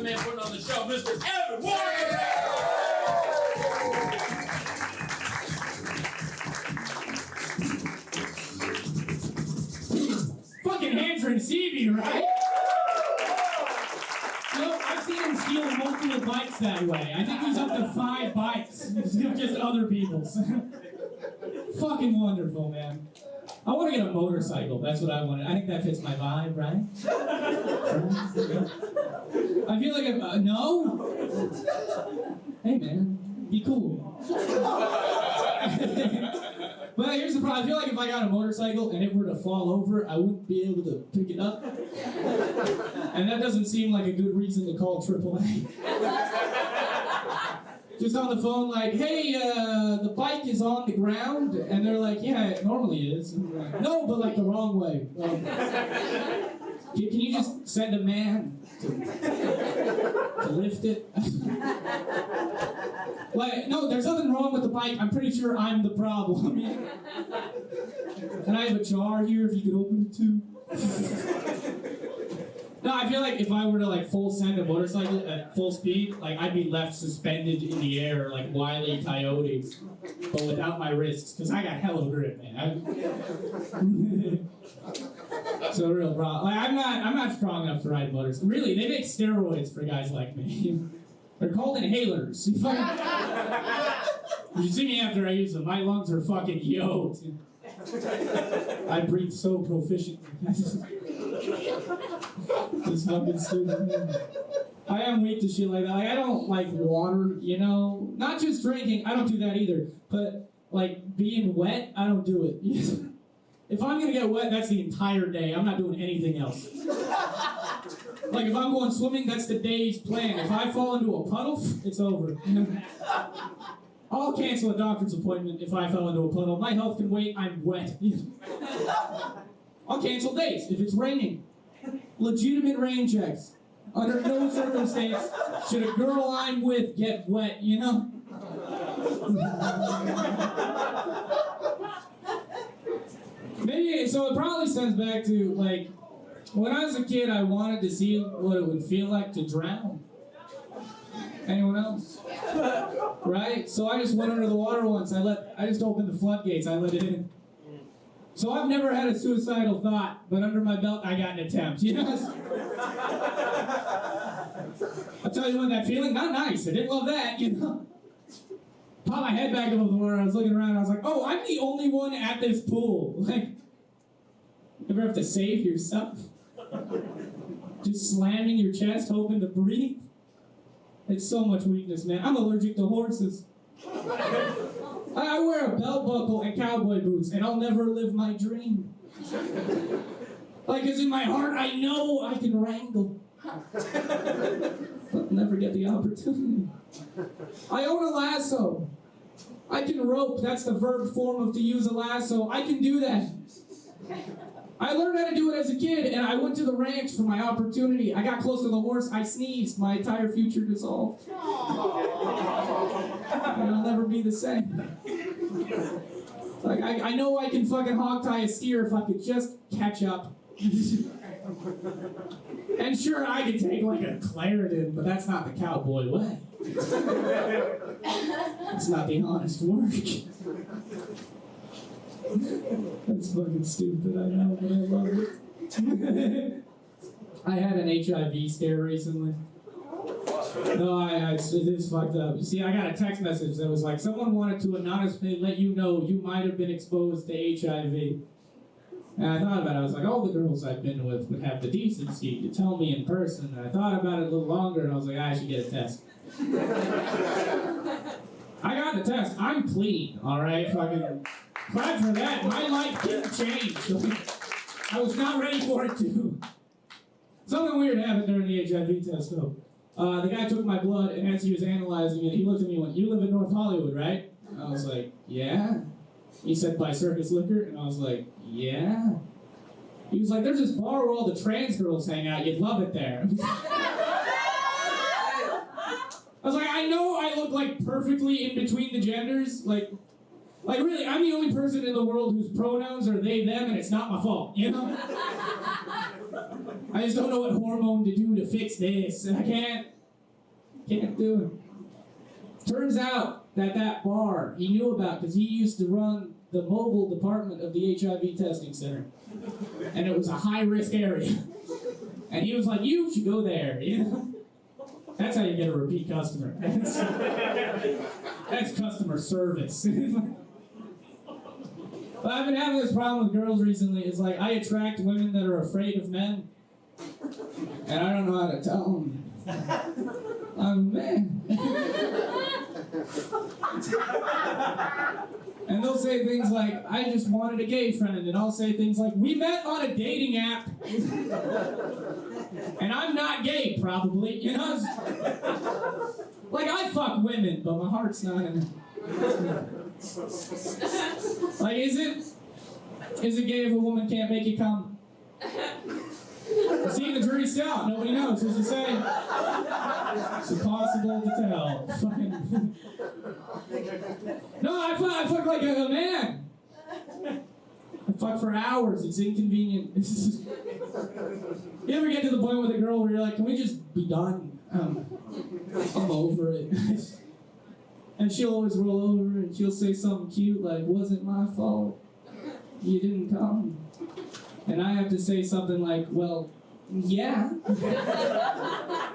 man putting on the show, Mr. Evan Warren! Fucking Andrew CV, right? No, I've seen him steal multiple bikes that way. I think he's up to 5 bikes. Just other people's. Fucking wonderful, man. I want to get a motorcycle. That's what I wanted. I think that fits my vibe, right? I feel like no? Hey, man. Be cool. But here's the problem. I feel like if I got a motorcycle and it were to fall over, I wouldn't be able to pick it up. And that doesn't seem like a good reason to call AAA. Just on the phone like, hey, the bike is on the ground. And they're like, yeah, it normally is. And I'm like, no, but like the wrong way. Can you just send a man to lift it? Like, no, there's nothing wrong with the bike. I'm pretty sure I'm the problem. And I have a jar here if you could open it too. No, I feel like if I were to like full send a motorcycle at full speed, like I'd be left suspended in the air like Wile E. Coyote, but without my wrists, because I got hella grip, man. So real problem. Like I'm not strong enough to ride motorcycles. Really, they make steroids for guys like me. They're called inhalers. You should see me after I use them. My lungs are fucking yoked. I breathe so proficiently. It's fucking stupid. I am weak to shit like that. Like, I don't like water, you know? Not just drinking, I don't do that either. But, like, being wet, I don't do it. If I'm gonna get wet, that's the entire day. I'm not doing anything else. Like, if I'm going swimming, that's the day's plan. If I fall into a puddle, it's over. I'll cancel a doctor's appointment if I fell into a puddle. My health can wait, I'm wet. I'll cancel dates if it's raining. Legitimate rain checks. Under no circumstance should a girl I'm with get wet, you know? Maybe, so it probably stems back to, like, when I was a kid, I wanted to see what it would feel like to drown. Anyone else? Right? So I just went under the water once. I just opened the floodgates. I let it in. So I've never had a suicidal thought, but under my belt, I got an attempt. You know? I'll tell you what, that feeling, not nice. I didn't love that, you know? Popped my head back above the water. I was looking around. I was like, oh, I'm the only one at this pool. Like, ever have to save yourself? Just slamming your chest, hoping to breathe? It's so much weakness, man. I'm allergic to horses. I wear a belt buckle and cowboy boots, and I'll never live my dream. Like, because in my heart, I know I can wrangle. But never get the opportunity. I own a lasso. I can rope. That's the verb form of to use a lasso. I can do that. I learned how to do it as a kid, and I went to the ranch for my opportunity. I got close to the horse, I sneezed, my entire future dissolved. And I'll never be the same. Like, I know I can fucking hog tie a steer if I could just catch up. And sure, I could take like a Claritin, but that's not the cowboy way. It's not the honest work. That's fucking stupid, I know, but I love it. I had an HIV scare recently. No, it is fucked up. You see, I got a text message that was like, someone wanted to anonymously let you know you might have been exposed to HIV. And I thought about it, I was like, all the girls I've been with would have the decency to tell me in person. And I thought about it a little longer, and I was like, I should get a test. I got the test. I'm clean, alright? Fucking glad for that. My life didn't change. I was not ready for it to. Something weird happened during the HIV test, though. The guy took my blood, and as he was analyzing it, he looked at me and went, you live in North Hollywood, right? And I was like, yeah. He said, by Circus Liquor? And I was like, yeah. He was like, there's this bar where all the trans girls hang out. You'd love it there. I was like, I know I look like perfectly in between the genders. Like really, I'm the only person in the world whose pronouns are they, them, and it's not my fault, you know? I just don't know what hormone to do to fix this. And I can't Can't do it. Turns out that bar he knew about because he used to run the mobile department of the HIV testing center. And it was a high-risk area. And he was like, you should go there, you know? That's how you get a repeat customer. That's customer service. But I've been having this problem with girls recently. It's like I attract women that are afraid of men. And I don't know how to tell them. I'm a man. And they'll say things like, I just wanted a gay friend. And I'll say things like, we met on a dating app. And I'm not gay, probably. You know? Like, I fuck women, but my heart's not in it. Like, is it gay if a woman can't make you come? See, the jury's still out. Nobody knows. Who's to say? It's impossible to tell. No, I fuck like a man. I fuck for hours. It's inconvenient. You ever get to the point with a girl where you're like, can we just be done? I'm over it. And she'll always roll over and she'll say something cute like, wasn't my fault. You didn't come. And I have to say something like, well, yeah. I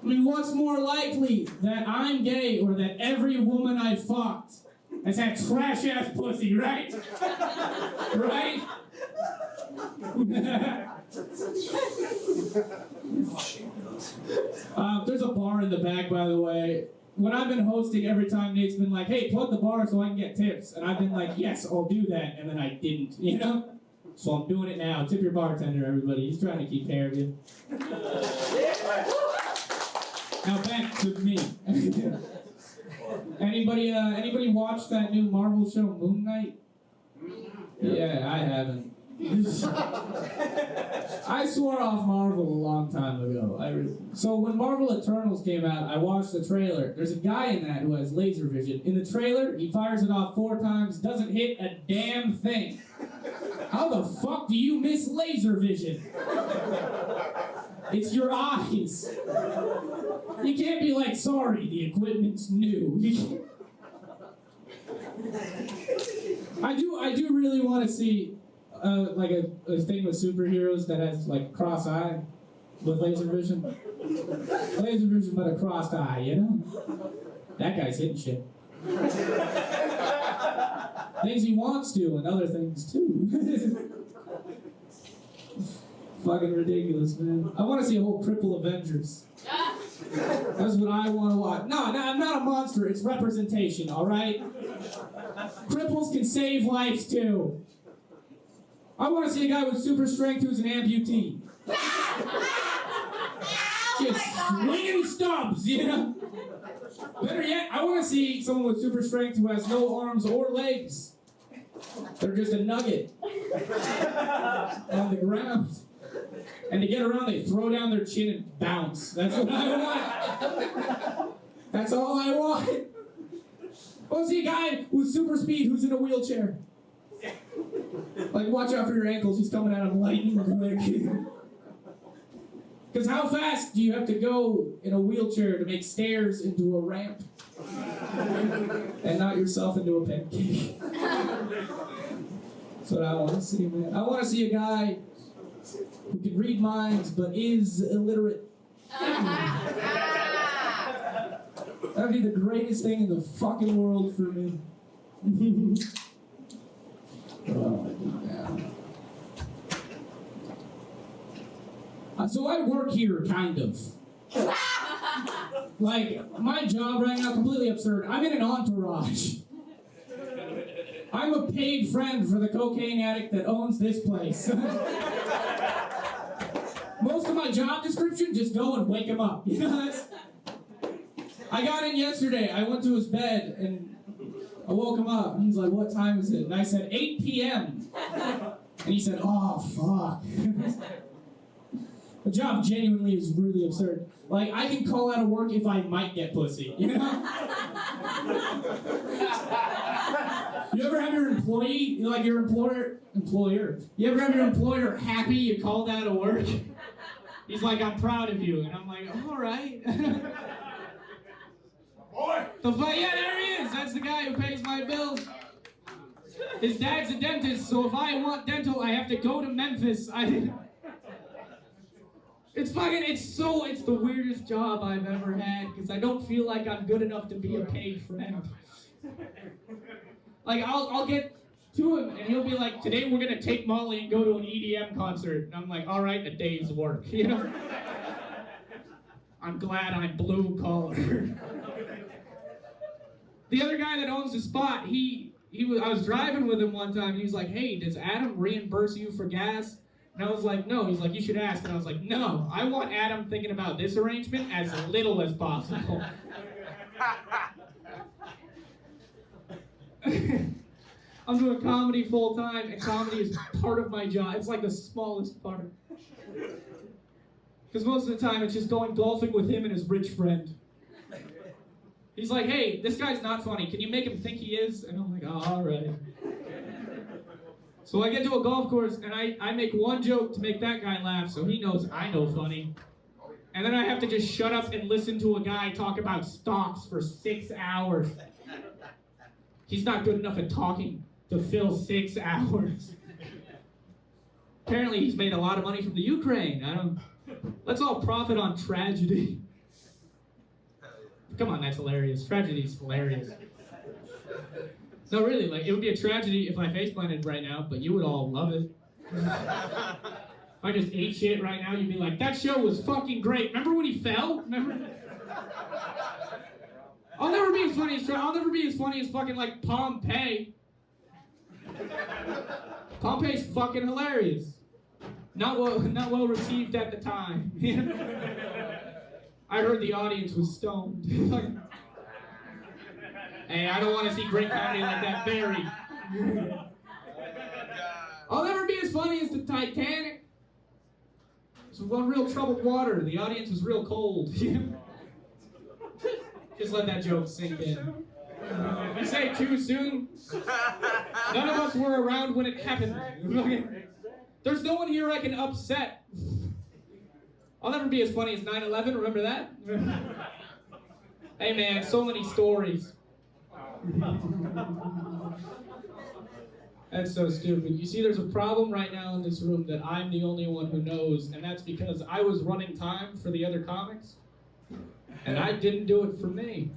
mean, what's more likely, that I'm gay or that every woman I've fucked has had trash-ass pussy, right? Right? There's a bar in the back, by the way. When I've been hosting, every time Nate's been like, hey, plug the bar so I can get tips. And I've been like, yes, I'll do that. And then I didn't, you know? So I'm doing it now. Tip your bartender, everybody. He's trying to keep care of you. Now back to me. Anybody watch that new Marvel show, Moon Knight? Yeah, I haven't. I swore off Marvel a long time ago. So when Marvel Eternals came out, I watched the trailer. There's a guy in that who has laser vision. In the trailer, he fires it off 4 times, doesn't hit a damn thing. How the fuck do you miss laser vision? It's your eyes. You can't be like, sorry, the equipment's new. I do really want to see like a thing with superheroes that has like cross eye with laser vision. Laser vision but a crossed eye, you know? That guy's hitting shit. Things he wants to and other things too. Fucking ridiculous, man. I want to see a whole Cripple Avengers. That's what I want to watch. No, I'm not a monster. It's representation, all right? Cripples can save lives too. I want to see a guy with super strength who's an amputee. Just swinging stubs, you know? Better yet, I want to see someone with super strength who has no arms or legs. They're just a nugget on the ground. And to get around, they throw down their chin and bounce. That's what I want. That's all I want. I want to see a guy with super speed who's in a wheelchair. Like, watch out for your ankles. He's coming at him lightning quick. Because how fast do you have to go in a wheelchair to make stairs into a ramp? And not yourself into a pancake. That's what I want to see, man. I want to see a guy who can read minds but is illiterate. That'd be the greatest thing in the fucking world for me. So I work here, kind of. Like, my job right now, completely absurd. I'm in an entourage. I'm a paid friend for the cocaine addict that owns this place. Most of my job description, just go and wake him up. You know, I got in yesterday. I went to his bed and I woke him up. He's like, what time is it? And I said, 8 p.m. And he said, oh, fuck. The job genuinely is really absurd. Like, I can call out of work if I might get pussy, you know? You ever have your employee, like your employer, you ever have your employer happy you called out of work? He's like, I'm proud of you. And I'm like, all right. Yeah, there he is. That's the guy who pays my bills. His dad's a dentist, so if I want dental, I have to go to Memphis. It's the weirdest job I've ever had, because I don't feel like I'm good enough to be a paid friend. Like, I'll get to him, and he'll be like, today we're gonna take Molly and go to an EDM concert. And I'm like, all right, a day's work, you know? I'm glad I'm blue collar. The other guy that owns the spot, I was driving with him one time, and he was like, hey, does Adam reimburse you for gas? And I was like, no. He's like, you should ask. And I was like, no, I want Adam thinking about this arrangement as little as possible. I'm doing comedy full time, and comedy is part of my job. It's like the smallest part. Because most of the time, it's just going golfing with him and his rich friend. He's like, hey, this guy's not funny. Can you make him think he is? And I'm like, oh, all right. So I get to a golf course, and I make one joke to make that guy laugh, so he knows I know funny. And then I have to just shut up and listen to a guy talk about stocks for 6 hours. He's not good enough at talking to fill 6 hours. Apparently he's made a lot of money from the Ukraine. Let's all profit on tragedy. Come on, that's hilarious. Tragedy's hilarious. No, really, like, it would be a tragedy if I face-planted right now, but you would all love it. If I just ate shit right now, you'd be like, that show was fucking great. Remember when he fell? Remember? I'll never be as funny as fucking, like, Pompeii. Pompeii's fucking hilarious. Not well received at the time. I heard the audience was stoned. Hey, I don't want to see great comedy like that buried. I'll never be as funny as the Titanic. It's one real troubled water. The audience was real cold. Just let that joke sink in. You say too soon? None of us were around when it happened. There's no one here I can upset. I'll never be as funny as 9/11, remember that? Hey man, so many stories. That's so stupid. You see, there's a problem right now in this room that I'm the only one who knows, and that's because I was running time for the other comics, and I didn't do it for me.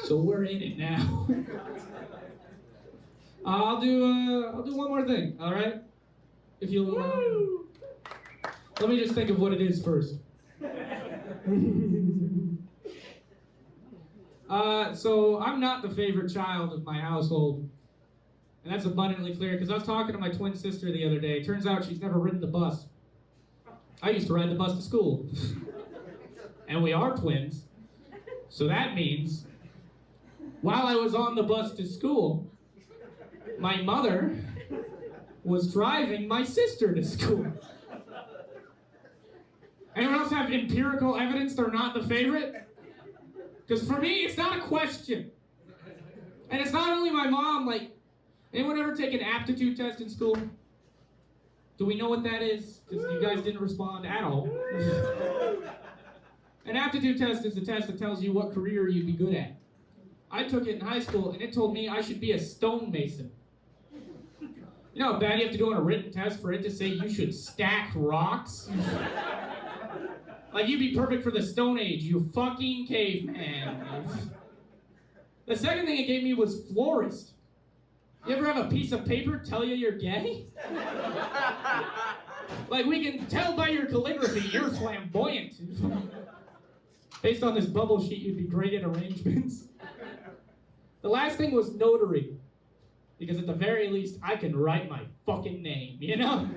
So we're in it now. I'll do one more thing, all right? If you'll. Let me just think of what it is first. So I'm not the favorite child of my household. And that's abundantly clear, because I was talking to my twin sister the other day. Turns out she's never ridden the bus. I used to ride the bus to school. And we are twins. So that means, while I was on the bus to school, my mother was driving my sister to school. Anyone else have empirical evidence they're not the favorite? Because for me, it's not a question. And it's not only my mom, like, anyone ever take an aptitude test in school? Do we know what that is? Because you guys didn't respond at all. An aptitude test is a test that tells you what career you'd be good at. I took it in high school, and it told me I should be a stonemason. You know how bad you have to do on a written test for it to say you should stack rocks? Like, you'd be perfect for the Stone Age, you fucking caveman. The second thing it gave me was florist. You ever have a piece of paper tell you you're gay? Like, we can tell by your calligraphy you're flamboyant. Based on this bubble sheet, you'd be great at arrangements. The last thing was notary. Because at the very least, I can write my fucking name, you know?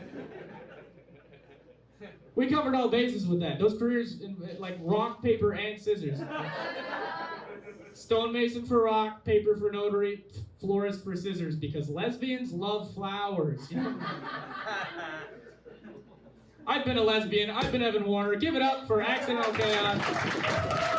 We covered all bases with that. Those careers, like rock, paper, and scissors. Stonemason for rock, paper for notary, florist for scissors, because lesbians love flowers. You know? I've been a lesbian. I've been Evan Warner. Give it up for Accidental Chaos.